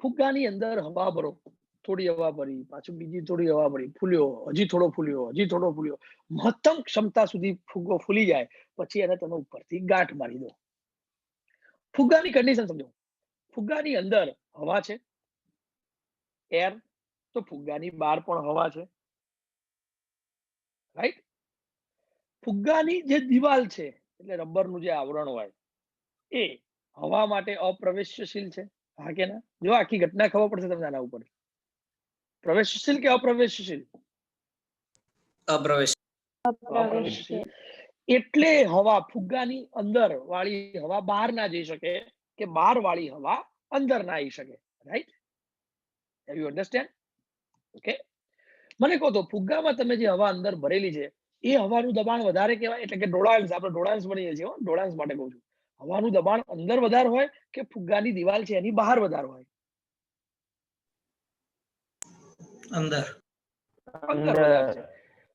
ફુગ્ગાની અંદર હવા ભરો, થોડી હવા ભરી, પાછું બીજી થોડી હવા ભરી, ફૂલ્યો, હજી થોડો ફૂલ્યો, હજી થોડો ફૂલ્યો, મહત્તમ ક્ષમતા સુધી ફુગ્ગો ફૂલી જાય પછી એને તમે ઉપરથી ગાંઠ મારી દો. ફુગ્ગાની કન્ડિશન સમજો. ફુગ્ગાની અંદર હવા છે, એર, તો ફુગ્ગાની બહાર પણ હવા છે, રાઈટ? ફુગ્ગાની જે દિવાલ છે એટલે રબરનું જે આવરણ હોય એ હવા માટે અપ્રવેશ્યશીલ છે, હા કે ના? જો આખી ઘટના ખબર પડશે તમને આના ઉપર. પ્રવેશશીલ કે અપ્રવેશ્યશીલ? અપ્રવેશ્યશીલ. એટલે હવા ફુગ્ગાની અંદર વાળી હવા બહાર ના જઈ શકે કે બહાર વાળી હવા અંદર ના આવી શકે, right? Have you understand? Okay. મને કહો તો ફુગ્ગામાં તમે જે હવા અંદર ભરેલી છે એ હવાનું દબાણ વધારે કહેવાય, એટલે કે ડોળાંશ, આપણે ડોળાંશ બનીએ છીએ, ડોળાંશ માટે કહું છું. હવાનું દબાણ અંદર વધારે હોય કે ફુગ્ગાની દિવાલ છે એની બહાર વધારે હોય? અંદર. અંદર વધારે છે.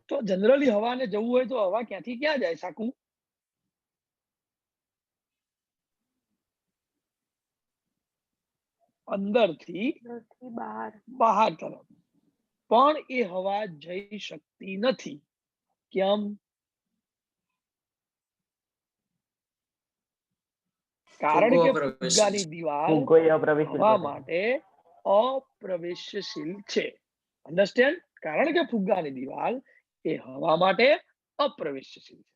તો જનરલી હવાને જવું હોય તો હવા ક્યાંથી ક્યાં જાય સાકુ? અંદરથી બહાર તરફ. પણ એ હવા જઈ શકતી નથી. કેમ? કારણ કે ફુગ્ગાની દિવાલ હવા માટે અપ્રવેશ્યશીલ છે. અન્ડરસ્ટેન્ડ? કારણ કે ફુગ્ગાની દિવાલ એ હવા માટે અપ્રવેશ્યશીલ છે.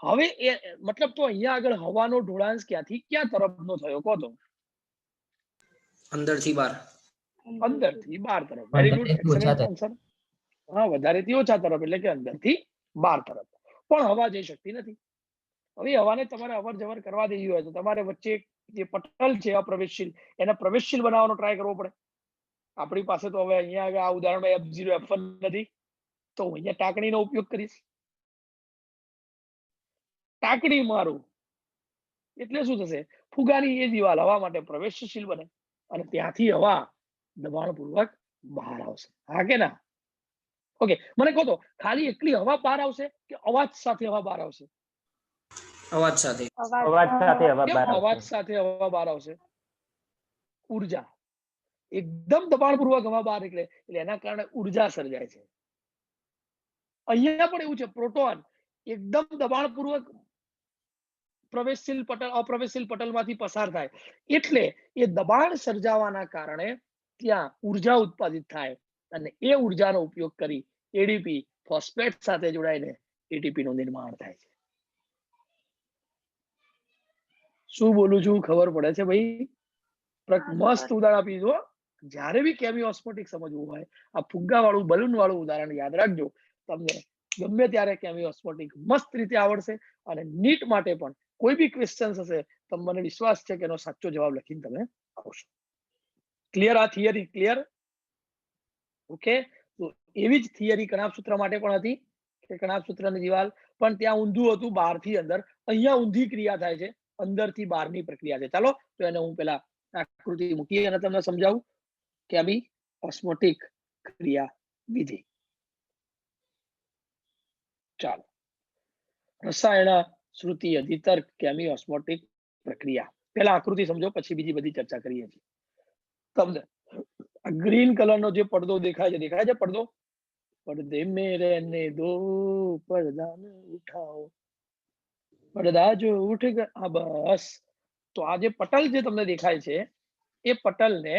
હવે એ મતલબ તો અહીંયા આગળ હવાનો ઢોળાંશ ક્યાંથી ક્યાં તરફનો થયો કહો તો? અંદરથી બહાર. અંદરથી બહાર તરફ. Very good, excellent answer. હા, વધારેથી ઓછા તરફ એટલે કે અંદરથી બહાર તરફ. પણ હવા જઈ શકતી નથી. હવે હવાને તમારે અવર જવર કરવા દેવી હોય તો તમારે વચ્ચે જે પટલ છે અપ્રવેશશીલ, એને પ્રવેશશીલ બનાવવાનો ટ્રાય કરવો પડે. આપણી પાસે તો હવે અહીંયા આગળ આ ઉદાહરણમાં F0 F1 નથી, તો હું અહીંયા ટાંકણીનો ઉપયોગ કરીશ. ટાંકણી મારું એટલે શું થશે? ફુગાની એ દિવાલ હવા માટે પ્રવેશશીલ બને અને ત્યાંથી હવા દબાણપૂર્વક બહાર આવશે, હા કે ના? ઓકે. મને કહો તો ખાલી એકલી હવા બહાર આવશે કે અવાજ સાથે હવા બહાર આવશે? અવાજ સાથે. અવાજ સાથે હવા બહાર આવશે. ઉર્જા, એકદમ દબાણપૂર્વક હવા બહાર નીકળે એટલે એના કારણે ઉર્જા સર્જાય છે. અહીંયા પણ એવું છે, પ્રોટોન એકદમ દબાણપૂર્વક પ્રવેશશીલ પટલ અપ્રવેશશીલ પટલમાંથી પસાર થાય એટલે એ દબાણ સર્જાવાના કારણે ત્યાં ઉર્જા ઉત્પાદિત થાય અને એ ઉર્જાનો ઉપયોગ કરી એડીપી ફોસ્ફેટ સાથે જોડાઈને એટીપી નું નિર્માણ થાય છે. શું બોલું છું ખબર પડે છે ભાઈ? મસ્ત ઉદાહરણ આપી દો. જ્યારે બી કેમી ઓસ્મોટિક સમજવું હોય આ ફુગ્ગા વાળું બલૂન વાળું ઉદાહરણ યાદ રાખજો. તમને ગમે ત્યારે કેમી ઓસ્મોટિક મસ્ત રીતે આવડશે અને નીટ માટે પણ કોઈ બી ક્વેશ્ચન હશે તો મને વિશ્વાસ છે કે એનો સાચો જવાબ લખીને તમે આવશો. ક્લિયર? આ થિયરી ક્લિયર? ઓકે. તો એવી જ થિયરી કણાપ સૂત્ર માટે પણ હતી કે કણાપ સૂત્રની દિવાલ પણ ત્યાં ઊંધું હતું, બહારથી અંદર. અહીંયા ઊંધી ક્રિયા થાય છે, અંદરથી બહારની પ્રક્રિયા છે. ચાલો તો એને હું પેલા આકૃતિ મૂકી અને તમને સમજાવું કેમી ઓસ્મોટિક ક્રિયા વિધિ. ચાલો. રસાયણ શ્રુતિ અધિતર્ક કેમી ઓસ્મોટિક પ્રક્રિયા. પેલા આકૃતિ સમજો પછી બીજી બધી ચર્ચા કરીએ છીએ. તમને ગ્રીન કલરનો જે પડદો દેખાય છે, દેખાય છે પડદો? પડદે મેં રહેને દો, પડદા ને ઉઠાઓ, પડદા જો ઉઠ ગયા, બસ. તો આ જે પટલ જે તમને દેખાય છે એ પટલને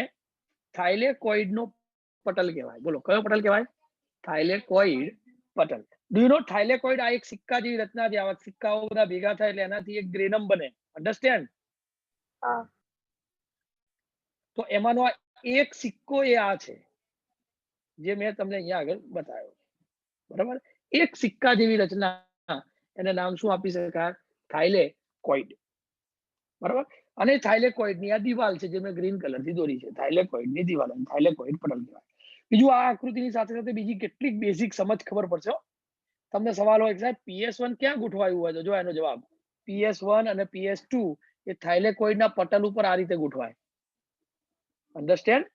થાઇલેકોઇડ નો પટલ કહેવાય. બોલો કયો પટલ કહેવાય? થાઇલેકોઇડ પટલ. ડુ યુ નો થાઇલેકોઇડ આ એક સિક્કા જેવી રચના છે. આવા સિક્કાઓ બધા ભેગા થાય એટલે એનાથી એક ગ્રેનમ બને. અન્ડરસ્ટેન્ડ? તો એમાંનો આ એક સિક્કો એ આ છે જે મેં તમને અહીંયા આગળ બતાવ્યો. બરાબર? એક સિક્કા જેવી રચના, એને નામ શું આપી શકાય? થાઇલેકોઇડ. બરાબર? અને થાઇલેકોઇડ ની આ દિવાલ છે જે મેં ગ્રીન કલર થી દોરી છે. થાઇલેકોઇડ ની દિવાલ, થાઇલેકોઇડ પટલ કહેવાય. બીજું આ આકૃતિની સાથે સાથે બીજી કેટલીક બેઝિક સમજ ખબર પડશે. તમને સવાલ હોય કે સાહેબ PS1 ક્યાં ગોઠવાયું હોય? તો જો એનો જવાબ PS1 અને PS2 એ થાઇલેકોઇડના પટલ ઉપર આ રીતે ગોઠવાય. અન્ડરસ્ટેન્ડ?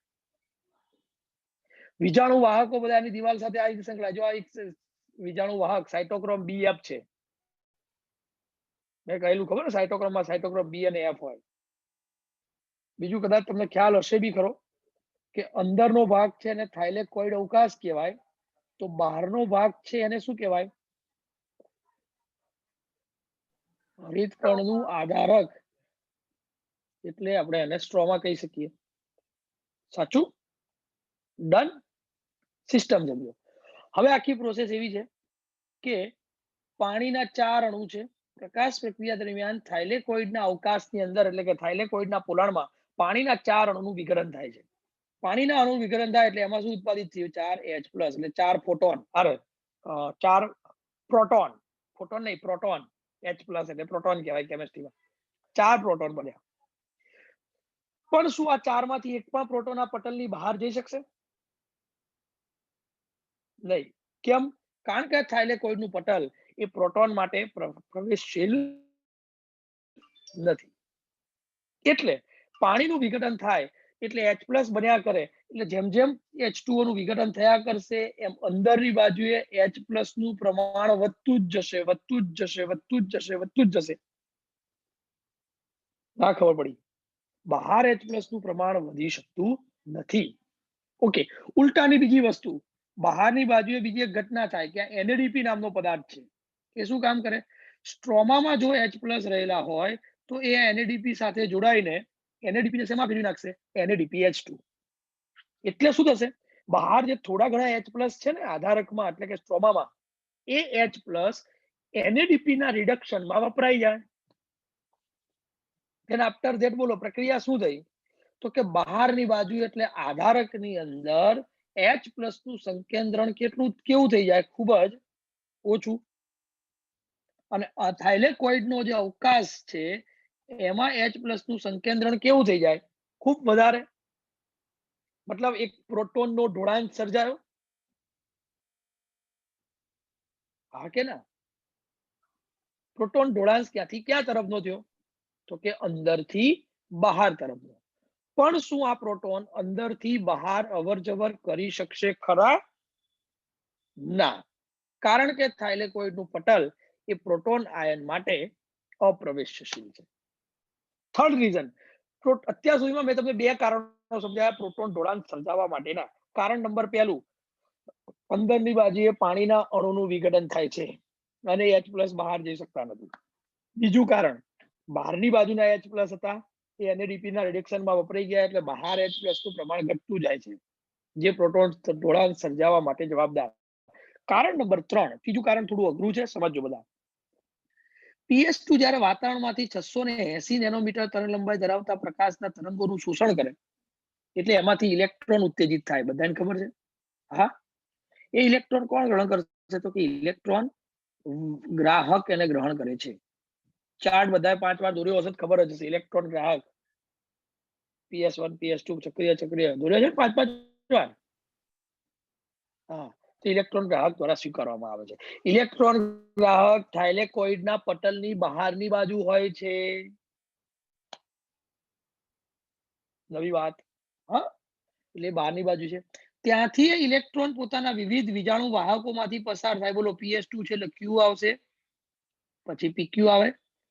વિજાણુ વાહકો બધા એની દિવાલ સાથે આ રીતે સંકળાય. જો આ એક વિજાણુ વાહક સાયટોક્રોમ BF છે. મેં કહેલું ખબર? સાયટોક્રોમમાં સાયટોક્રોમ B અને F હોય. બીજું કદાચ તમને ખ્યાલ હશે બી ખરો કે અંદરનો ભાગ છે એને થાઇલેકોઇડ અવકાશ કહેવાય, તો બહારનો ભાગ છે એને શું કહેવાય? હરિતકણનું આધારક, એટલે આપણે એને સ્ટ્રોમા કહી શકીએ. સાચું? ડન. સિસ્ટમ સમજો. હવે આખી પ્રોસેસ એવી છે કે પાણીના 4 અણુ છે. પ્રકાશ પ્રક્રિયા દરમિયાન થાઇલેકોઇડના અવકાશની અંદર, એટલે કે થાઇલેકોઇડના પોલાણમાં પાણીના 4 અણુનું વિઘટન થાય છે. પાણીના અણુ વિઘટન થાય એટલે એમાં શું ઉત્પાદિત થયું? 4H+, એટલે 4 ફોટોન, 4 પ્રોટોન. ફોટોન નહીં, પ્રોટોન. H+ એટલે પ્રોટોન કહેવાય કેમિસ્ટ્રીમાં. 4 પ્રોટોન બન્યા. પણ શું આ 4 માંથી એક પણ પ્રોટોન આ પટલની બહાર જઈ શકશે? નહીં. કેમ? કારણ કે થાઇલેકોઇડનું પટલ એ પ્રોટોન માટે પ્રવેશશીલ નથી. એટલે પાણીનું વિઘટન થાય એટલે H+ બન્યા કરે, એટલે જેમ જેમ H2O નું વિઘટન થયા કરશે એમ અંદરની બાજુએ H+ નું પ્રમાણ વધતું જ જશે, વધતું જ જશે, વધતું જ જશે, વધતું જ જશે. ના ખબર પડી? બહાર H+ નું પ્રમાણ વધી શકતું નથી. ઓકે. ઉલટાની બીજી વસ્તુ, બહારની બાજુએ બીજી એક ઘટના થાય કે NADP નામનો પદાર્થ છે. એ શું કામ કરે? સ્ટ્રોમામાં જો H+ રહેલા હોય તો એ NADP સાથે જોડાઈને NADP ને શેમાં ફેરવી નાખશે? NADPH2. એટલે શું થશે? બહાર જે થોડા ઘણા H+ છે ને આધારકમાં, એટલે કે સ્ટ્રોમામાં, એ H+ NADP ના રિડક્શનમાં વપરાઈ જાય. then after that બોલો પ્રક્રિયા શું થઈ? તો કે બહારની બાજુ એટલે આધારકની અંદર H+ નું સંકેન્દ્રણ કેવું થઈ જાય? ખૂબ જ ઓછું. અને થાઇલેકોઇડનો જે અવકાશ છે એમાં H+ નું સંકેન્દ્રણ કેવું થઈ જાય? ખૂબ વધારે. મતલબ એક પ્રોટોનનો ઢોળાંક સર્જાયો. હા કે ના? પ્રોટોન ઢોળાંક ક્યાંથી ક્યાં તરફનો થયો? તો કે અંદરથી બહાર તરફનો. પણ શું આ પ્રોટોન અંદરથી બહાર અવર-જવર કરી શકશે ખરા? ના. કારણ કે થાઇલેકોઇડનું પટલ એ પ્રોટોન આયન માટે અપ્રવેશશીલ છે. થર્ડ રીઝન, અત્યાર સુધીમાં મેં તમને 2 કારણો સમજાવ્યા પ્રોટોન ઢોળાંક સર્જાવવા માટેના. કારણ નંબર 1, અંદરની બાજુએ પાણીના અણુનું વિઘટન થાય છે અને H+ બહાર જઈ શકતા નથી. બીજું કારણ, બહારની બાજુના H+ હતા એ NADP ના રિડક્શનમાં વપરાઈ ગયા એટલે બહાર H+ નું પ્રમાણ ઘટતું જાય છે, જે પ્રોટોન ઢોળાંક સર્જાવવા માટે જવાબદાર. કારણ નંબર 3, ત્રીજું કારણ થોડું અઘરું છે, સમજો બધા. PS2 જ્યારે વાતાવરણમાંથી 680 નેનોમીટર તરંગલંબાઈ ધરાવતા પ્રકાશના તરંગોનું શોષણ કરે એટલે એમાંથી ઇલેક્ટ્રોન ઉત્તેજિત થાય. બધાને ખબર છે? હા. એ ઇલેક્ટ્રોન કોણ ગ્રહણ કરશે? તો કે ઇલેક્ટ્રોન ગ્રાહક એને ગ્રહણ કરે છે. ચાર્ટ બધાએ 5 વાર દોર્યો હશે, ખબર જ હશે. ઇલેક્ટ્રોન ગ્રાહક PS1, PS2 ચક્રીય દોર્યો છે 5 વાર. હા. ઇલેક્ટ્રોન ગ્રાહક દ્વારા સ્વીકારવામાં આવે છે. ઇલેક્ટ્રોન ગ્રાહક થાઇલેકોઇડના પટલની બહારની બાજુ હોય છે. નવી વાત. હા, એટલે બહારની બાજુ છે. ત્યાંથી ઇલેક્ટ્રોન પોતાના વિવિધ વિજાણુ વાહકોમાંથી પસાર થાય. બોલો PS2 છે એટલે Q આવશે, પછી PQ આવે,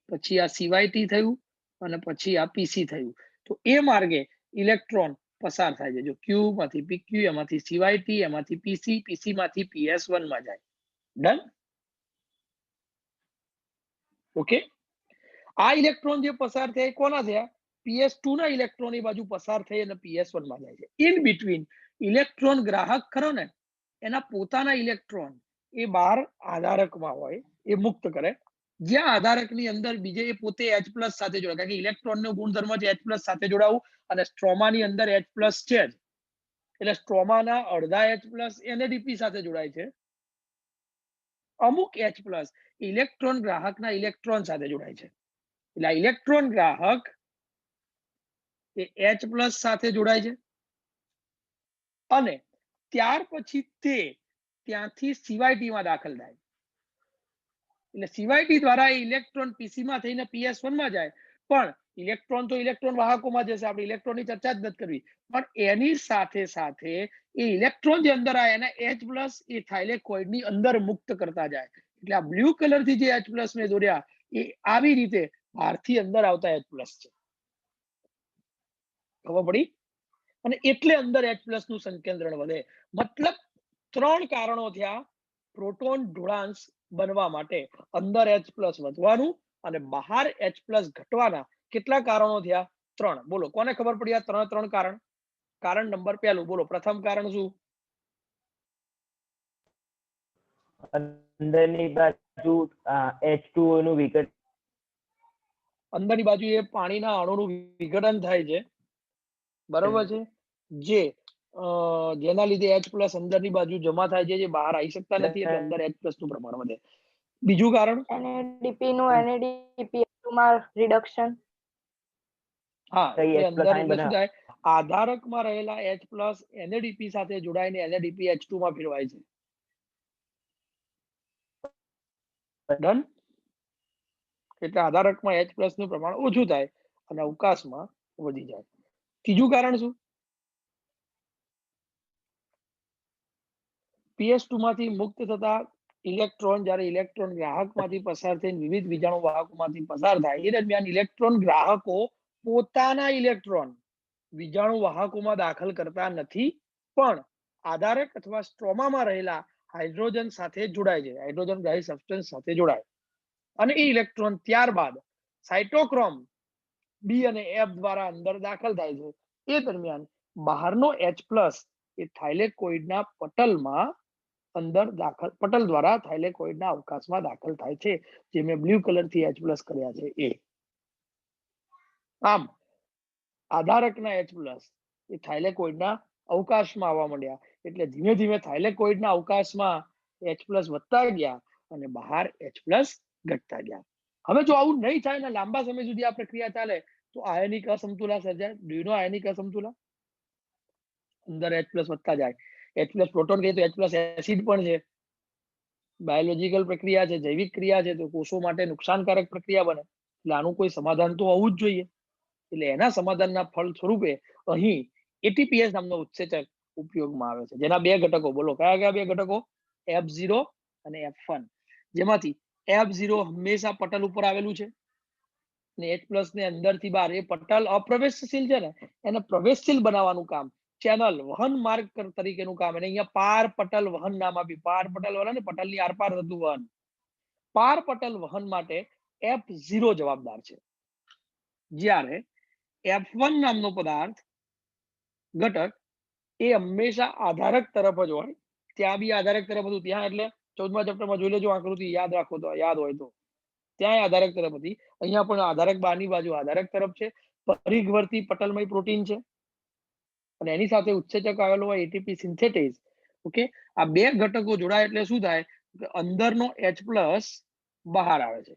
પછી આ CYT થયું અને પછી આ PC થયું. તો એ માર્ગે ઇલેક્ટ્રોન પસાર થાય છે. જો Q માંથી PQ, એમાંથી CYT, એમાંથી PC, PC માંથી PS1 માં જાય. ડન? ઓકે. આ ઇલેક્ટ્રોન જે પસાર થયા કોના થયા? PS2 ના ઇલેક્ટ્રોન એ બાજુ પસાર થઈ અને PS1 માં જાય છે. ઇન બિટવીન ઇલેક્ટ્રોન ગ્રાહક ખરો ને, એના પોતાના ઇલેક્ટ્રોન એ બહાર આધારકમાં હોય, એ મુક્ત કરે. જ્યાં આધારકની અંદર બીજે એ પોતે H+ સાથે જોડાય, કારણ કે ઇલેક્ટ્રોનનો ગુણધર્મ છે H+ સાથે જોડાવું, અને સ્ટ્રોમાની અંદર H+ છે જ, એટલે સ્ટ્રોમાના અડધા H+ NADP સાથે જોડાય છે. અમુક H+ ઇલેક્ટ્રોન ગ્રાહકના ઇલેક્ટ્રોન સાથે જોડાય છે. એટલે ઇલેક્ટ્રોન ગ્રાહક એ H+ સાથે જોડાય છે અને ત્યાર પછી તે ત્યાંથી CYT માં દાખલ થાય. એટલે CYT દ્વારા ઇલેક્ટ્રોન PC માં થઈને PS1 માં જાય. પણ ઇલેક્ટ્રોન તો ઇલેક્ટ્રોન વાહકોમાં જશે, આપણે ઇલેક્ટ્રોનની ચર્ચા જ નથી કરવી. પણ એની સાથે સાથે એ ઇલેક્ટ્રોન જે અંદર આવે એના H+ એ થાઇલેકોઇડની અંદર મુક્ત કરતા જાય. એટલે આ બ્લુ કલરથી જે H+ મેં દોર્યા એ આવી રીતે બહારથી અંદર આવતા H+ છે. ખબર પડી? અને એટલે અંદર H+ નું સંકેન્દ્રણ વધે. મતલબ 3 કારણો થયા પ્રોટોન ઢોળાંશ બનવા માટે. અંદર H+ વધવાનું અને બહાર H+ ઘટવાના કેટલા કારણો થયા? 3. બોલો કોને ખબર પડી આ 3 કારણ? કારણ નંબર 1 બોલો. પ્રથમ કારણ શું? અંદરની બાજુ H2O નું વિઘટન. અંદરની બાજુ એ પાણીના અણુનું વિઘટન થાય છે, બરોબર છે, જેના લીધે H+ અંદરની બાજુ જમા થાય છે, જે બહાર આવી શકતા નથી, એટલે અંદર H+ નું પ્રમાણ વધે. બીજું કારણ? NADP નું NADPH2 માં રિડક્શન. હા, એટલે અંદર એટલે શું થાય? આધારકમાં રહેલા H+ NADP સાથે જોડાઈને NADPH2 માં ફેરવાય છે. ડન? એટલે આધારકમાં H+ નું પ્રમાણ ઓછું થાય અને અવકાશમાં વધી જાય. ત્રીજું કારણ શું? PS2 માંથી મુક્ત થતા ઇલેક્ટ્રોન જ્યારે ઇલેક્ટ્રોન ગ્રાહકમાંથી પસાર થઈને વિવિધ વિજાણુ વાહકોમાંથી પસાર થાય એ દરમિયાન ઇલેક્ટ્રોન ગ્રાહકો પોતાના ઇલેક્ટ્રોન વિજાણુ વાહકોમાં દાખલ કરતા નથી, પણ આધારક અથવા સ્ટ્રોમામાં રહેલા હાઇડ્રોજન સાથે જોડાય છે, હાઇડ્રોજન ગ્રાહી સબસ્ટન્સ સાથે જોડાય, અને એ ઇલેક્ટ્રોન ત્યારબાદ સાયટોક્રોમ બી અને એફ દ્વારા અંદર દાખલ થાય છે. એ દરમિયાન બહારનો H+ એ થાઇલેકોઇડના પટલમાં અંદર દાખલ પટલ દ્વારા થાઇલેકોઇડના અવકાશમાં દાખલ થાય છે, જે મેં બ્લુ કલરથી H+ કર્યા છે એ. આમ આધારકના H+ એ થાઇલેકોઇડના અવકાશમાં આવવા માંડ્યા, એટલે ધીમે ધીમે થાઇલેકોઇડના અવકાશમાં H+ વધતા ગયા અને બહાર H+ ઘટતા ગયા. હવે જો આવું નહીં થાય ને લાંબા સમય સુધી આ પ્રક્રિયા ચાલે તો આયનિક અસમતુલા સર્જાય. ડુ યુ નો આયનિક અસમતુલા? અંદર H+ વધતા જાય. H+ પ્રોટોન કહીએ તો H+ એસિડ પણ છે. બાયોલોજીકલ પ્રક્રિયા છે, જૈવિક ક્રિયા છે, તો કોષો માટે નુકસાનકારક પ્રક્રિયા બને. એટલે આનું કોઈ સમાધાન તો હોવું જ જોઈએ. એટલે એના સમાધાનના ફળ સ્વરૂપે અહીં ATPase નામનો ઉત્સેચક ઉપયોગમાં આવે છે, જેના 2 ઘટકો બોલો. કયા કયા 2 ઘટકો? F0 અને F1. જેમાંથી F0 હંમેશા પટલ ઉપર આવેલું છે અને H+ ને અંદરથી બહાર, એ પટલ અપ્રવેશશીલ છે ને, એને પ્રવેશશીલ બનાવવાનું કામ, ચેનલ વહન માર્ગ તરીકેનું કામ, અને અહીંયા પાર પટલ વહન નામ આપ્યું. પાર પટલ વહન, પટલની આરપાર થતું વહન. પાર પટલ વહન માટે F0 જવાબદાર છે, જ્યારે F1 નામનો પદાર્થ ઘટક એ હંમેશા આધારક તરફ જ હોય. ત્યાં બી આધારક તરફ હતું, ત્યાં એટલે 14મા ચેપ્ટરમાં જોઈ લેજો, આકૃતિ યાદ રાખો તો, યાદ હોય તો. ત્યાં આધારક તરફ હતી, અહીંયા પણ આધારક બહારની બાજુ આધારક તરફ છે. પરિઘવર્તી પટલમય પ્રોટીન છે અને એની સાથે ઉત્સેચક આવેલો હોય ATP સિન્થેટેઝ. ઓકે, આ 2 ઘટકો જોડાય એટલે શું થાય? અંદરનો H+ બહાર આવે છે,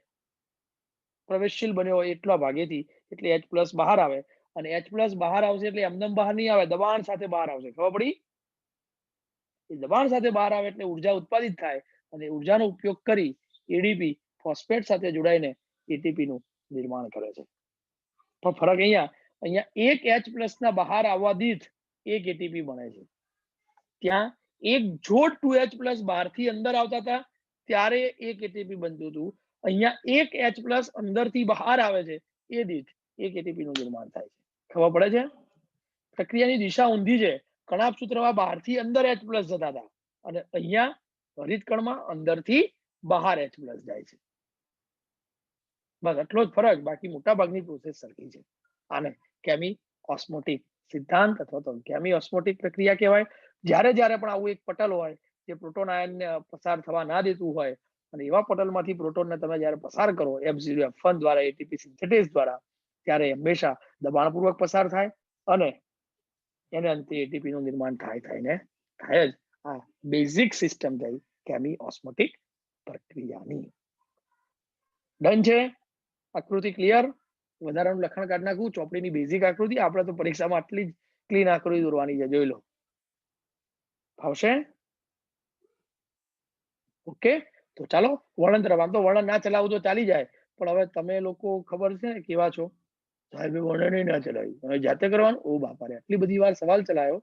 પ્રવેશશીલ બન્યો હોય એટલા ભાગેથી, એટલે H+ બહાર આવે. અને H+ બહાર આવશે એટલે એમનેમ બહાર નહીં આવે, દબાણ સાથે બહાર આવશે. ખબર પડી? એ દબાણ સાથે બહાર આવે એટલે ઉર્જા ઉત્પાદિત થાય અને ઉર્જાનો ઉપયોગ કરી ADP ફોસ્ફેટ સાથે જોડાઈને ATP નું નિર્માણ કરે છે. પણ ફરક અહીંયા એક H+ ના બહાર આવવા દીઠ એક ATP બને છે. ત્યાં એક જોડ 2H+ બહારથી અંદર આવતા હતા ત્યારે એક ATP બનતું હતું. અહીંયા એક H+ અંદરથી બહાર આવે છે એ દીઠ એક ATP નું નિર્માણ થાય છે. ખબર પડે છે? પ્રક્રિયાની દિશા ઊંધી છે. કણાભ સૂત્રમાં બહારથી અંદર H+ જતા હતા અને અહીંયા હરિતકણમાં અંદરથી બહાર H+ જાય છે. બસ એટલો જ ફરક, બાકી મોટા ભાગની પ્રોસેસ સરખી છે. આને કેમી ઓસ્મોટિક સિદ્ધાંત અથવા તો કેમી ઓસ્મોટિક પ્રક્રિયા કહેવાય. જ્યારે પણ આવું એક પટલ હોય જે પ્રોટોન આયનને પસાર થવા ના દેતું હોય, અને એવા પટલમાંથી પ્રોટોનને તમે જ્યારે પસાર કરો F0 F1 દ્વારા ATP સિન્થેટેઝ દ્વારા, ત્યારે હંમેશા દબાણપૂર્વક પસાર થાય અને એને અંતે ATP નું નિર્માણ થાય જ. આ બેઝિક સિસ્ટમ થઈ કેમી ઓસ્મોટિક પ્રક્રિયાની. ડન છે? આકૃતિ ક્લિયર? વધારાનું લખાણ કાઢી નાખું, ચોપડીની બેઝિક આકૃતિ. આપણે તો પરીક્ષામાં આટલી જ ક્લીન આકૃતિ દોરવાની છે, જોઈ લો. ફાવશે? ઓકે, તો ચાલો વર્ણન તરફ. આમ તો વર્ણન ના ચલાવું તો ચાલી જાય, પણ હવે તમે લોકો ખબર છે ને કેવા છો, સાહેબ વર્ણન ના ચલાવ્યું, હવે જાતે કરવાનું. ઓ બાપા રે, આટલી બધી વાર સવાલ ચલાવ્યો.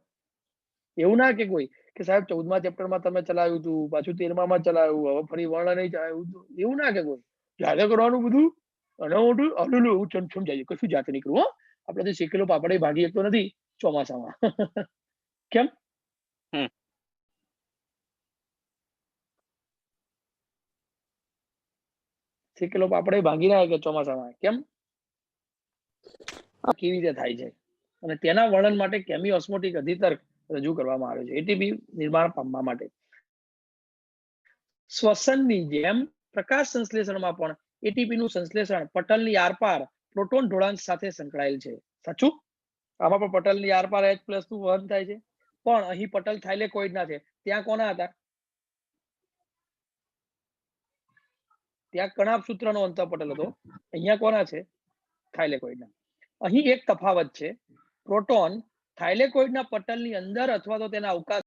એવું ના કે કોઈ કે સાહેબ 14મા ચેપ્ટરમાં તમે ચલાવ્યું હતું, પાછું 13મા ચલાવ્યું, હવે ફરી વર્ણન નહીં ચલાવ્યું. એવું ના કે કોઈ જાતે કરવાનું બધું. અને મોટું સમજાય કશું જાતે નહીં કરવું. આપણે તો શેકેલો પાપડ ભાગી શકતો નથી ચોમાસામાં. કેમ? શેકેલો પાપડ ભાગી ના શકે ચોમાસામાં. કેમ? કેવી રીતે થાય છે અને તેના વર્ણન માટે કેમી ઓસ્મોટિક અધિતર્ક રજૂ કરવામાં આવે છે એટીપી નિર્માણ પામવા માટે. શ્વસનની જેમ પ્રકાશ સંશ્લેષણમાં પણ એટીપી નું સંશ્લેષણ પટલની આરપાર પ્રોટોન ઢોળાંક સાથે સંકળાયેલ છે. સાચું? આમાં પણ પટલની આરપાર H+ નું વહન થાય છે, પણ અહીં પટલ થાઇલેકોઇડ ના છે. ત્યાં કોના હતા? ત્યાં કણાભ સૂત્રનો અંતઃપટલ હતો. અહીંયા કોના છે? થાઇલેકોઇડના. અહીં એક તફાવત છે. પ્રોટોન થાઇલેકોઇડના પટલની અંદર અથવા તો તેના અવકાશ